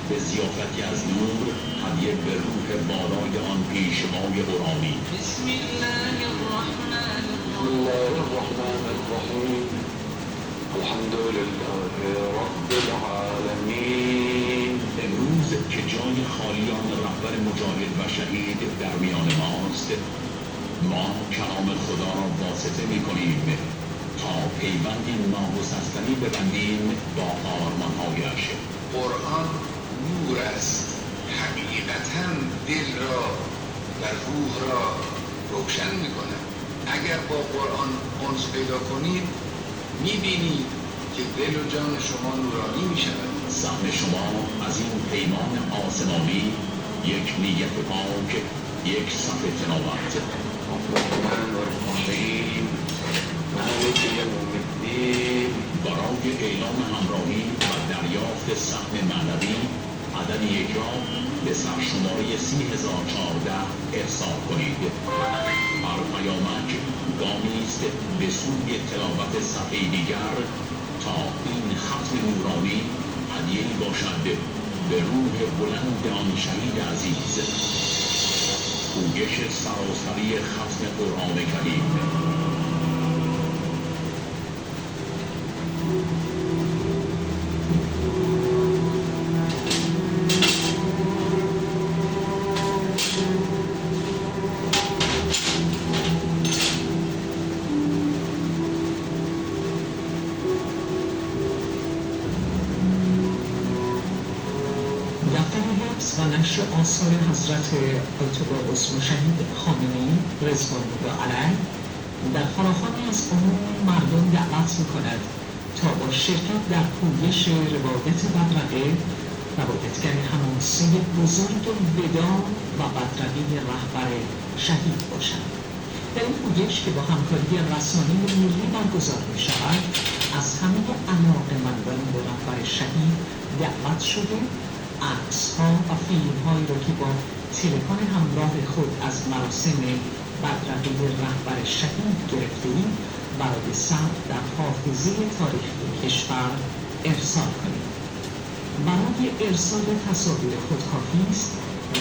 به ضیافتی از نور هدیه به روح بالای آن پیشوای قرآنی. بسم الله الرحمن الرحیم. الحمد لله رب العالمین. امروز که جای خالیان رهبر مجاهد و شهید در میان ماست، ما کلام خدا را واسطه می‌کنیم تا پیوندی ناگسستنی ببندیم با آرمان‌هایش. قرآن نور است، حقیقتاً دل را و روح را روشن می‌کند. اگر با قرآن انس پیدا کنید می‌بینید که دل و جان شما نورانی می‌شود. سهم شما از این پیمان آسمانی یک نیت پاک، یک صف تلاوت. الرحمن الرحیم مالک یوم الدین. برای اعلام همراهی و دریافت سهم معنوی عدد یک را به سرشماره 30,014 ارسال کنید. هر پیامک گامی است به سوی تلاوت صفحه دیگر تا این ختم نورانی هدیه‌ای باشد به روح بلند آن شهید عزیز. پویش سراسری ختم قرآن کریم. و نشر آثار حضرت آیت الله عظمی شهید خامنه‌ای رضوان الله علیه در فراخوانی از عموم مردم دعوت می‌کند تا با شرکت در پویش روایت بدرقه، روایتگر حماسه بزرگ ودا و بدرقه رهبر شهید باشند. در این پویش که با همکاری رسانه ملی برگزار می‌شود، از همه علاقه‌مندان به رهبر شهید دعوت شده عکس‌ها و فیلم‌هایی را که با تلفن همراه خود از مراسم بدرقه رهبر شهید گرفته‌اید برای ثبت در حافظه تاریخی کشور ارسال کنید. برای ارسال تصاویر خود کافی است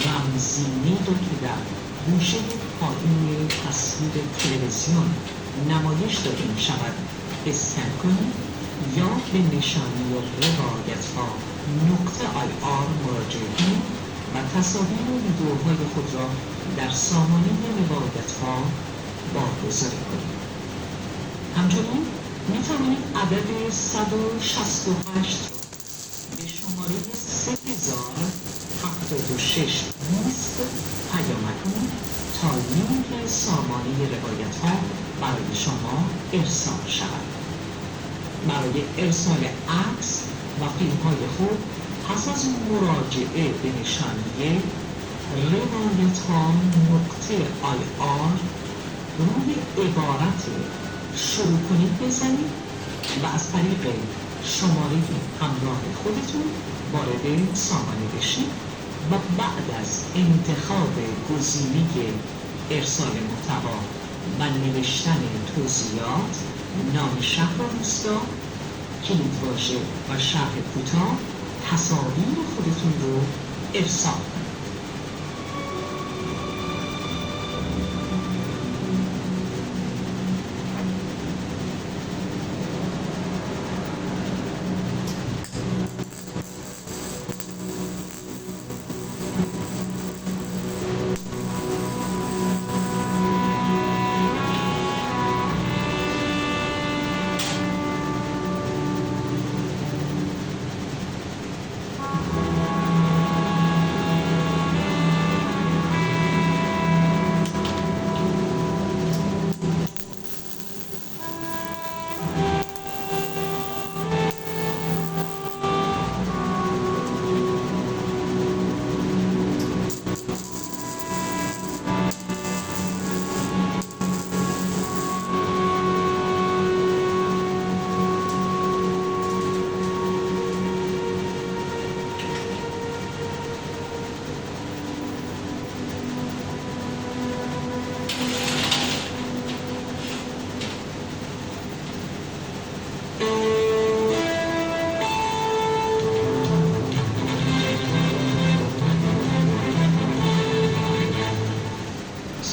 رمزینه‌ای را که در گوشه پایین تصویر تلویزیون نمایش داده می‌شود اسکن کنید یا به نشانی روایت‌ها .ir مراجعه کنید و تصاویر و ویدئوهای خود را در سامانه روایت‌ها بارگذاری کنید. همچنین می‌توانید عدد 168 به شماره 307620 پیامک کنید تا لینک سامانه روایت‌ها برای شما ارسال شود. برای ارسال عکس و فیلم‌های خود پس از مراجعه به نشانیه روایت‌ها.ir روی عبارت شروع کنید بزنید و از طریق شماره همراه خودتون وارد سامانه بشید و بعد از انتخاب گزینه ارسال محتوا و نوشتن توضیحات، نام شهر و روستا، کلیدواژه و شرح کوتاه تصاویر خودتون رو ارسال کنید.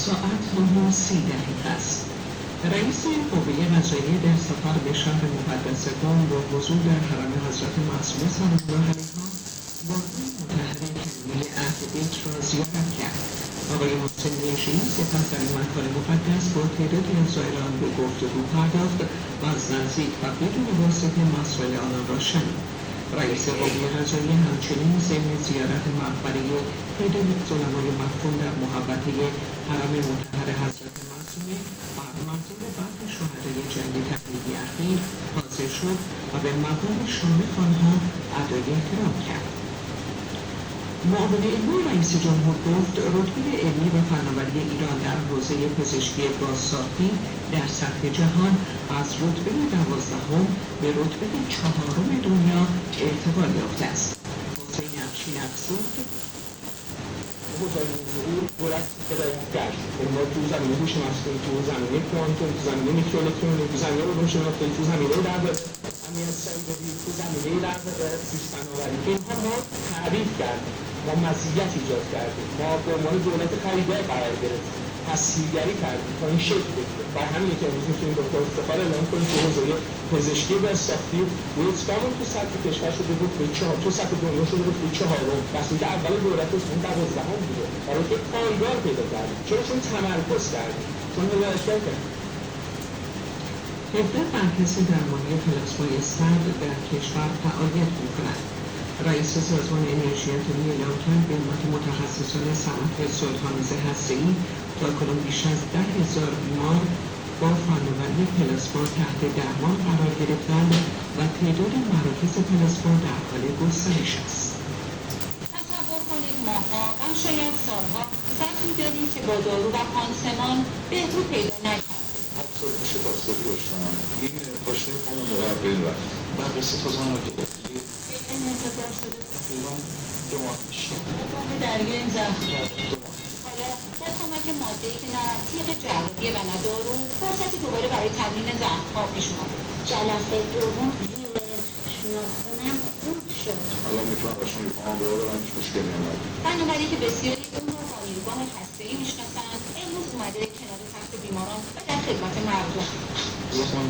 ساعت 9:30 است. رئیس قوه قضاییه در سفر به شهر مقدس قم با حضور در حرم حضرت معصومه سلام الله علیها واقعی مطهر کریمه اهل بیت را زیارت کرد. آقای محسن نیشی سپس در این مکان مقدس با تعدادی از زائران به گفتگو پرداخت و از نزدیک و بدون واسطه مسائل آنان را شنید. رئیس قوه قضاییه همچنین ضمن زیارت مقبره تعدادی از علمای مدفون در محوطه حرم مطهر حضرت معصومه بر منظور بعض شهدای جنگ تحریری اخیر حاضر شد و به مقام شامخ آنها ادای احترام کرد. معاون علمی رئیس جمهور گفت رتبه علمی و فناوری ایران در حوزه پزشکی بازسازی در سطح جهان از رتبه 12 به رتبه 4 دنیا ارتقا یافته است. حسین افشین افزود بزرگی ظهور دولت هدایت کرد. ما تو زمینه هوش مصنوعی، تو زمینه کوانتوم، تو زمینه میکروالکترونیک، تو زمینه علوم شناختی، تو زمینه در امنیت سایبری، تو زمینه در زیست فناوری، اینها ما تعریف کردیم، ما مزیت ایجاد کردیم، ما به عنوان دولت خریدار قرار گرفتیم، تسهیلگری کردیم تا این شکل بگیره. برای همینه که امروز میتونیم دکتر افتخار اعلام کنیم که حوزه پزشکی بازساختی رتبه‌مون تو سطح کشور شده بود به 4، تو سطح دنیا شده بود به 4، وقتی که اول دولت اون 12 بوده. برای که پایگار پیدا کردیم، چون تمرکز کردیم، چون هدایتگر کردیم. 17 مرکز درمانی پلاسمای سرد در کشور فعالیت می‌کند. رئیس سازمان انرژی اتمی اعلام کرد به عنوان متخصصان صنعت صلح‌آمیز هسته‌ای تاکنون بیش از 10,000 بیمار با فناوری پلاسما تحت درمان قرار گرفتند و تعداد مراکز پلاسما در حال گسترش است. تصور کنید ماها و شاید سالها زخمی داریم که با دارو و پانسمان بهبود پیدا نکرد. افزار میشه داستانی باشتم این پاشنه پامو مقابل رفت من قصه تازم رو که این انتظار شده تقریبا 2 ماه پیش راه دریا این زخم دارد. حالا با کمک ماده‌ای که نه تیغ جراحی و نه دارو فرصتی دوباره برای تمرین زخم‌ها پیش اومد. جلسه دوم ناخنم خوب شد. الان میتونم باشم پاهم رو برم هیچ مشکلی ندارم. فناوری که بسیاری اون رو با نیروگاه هسته‌ای میشناسند امروز اومده کنار تخت بیماران و در خدمت مردم. لطفاً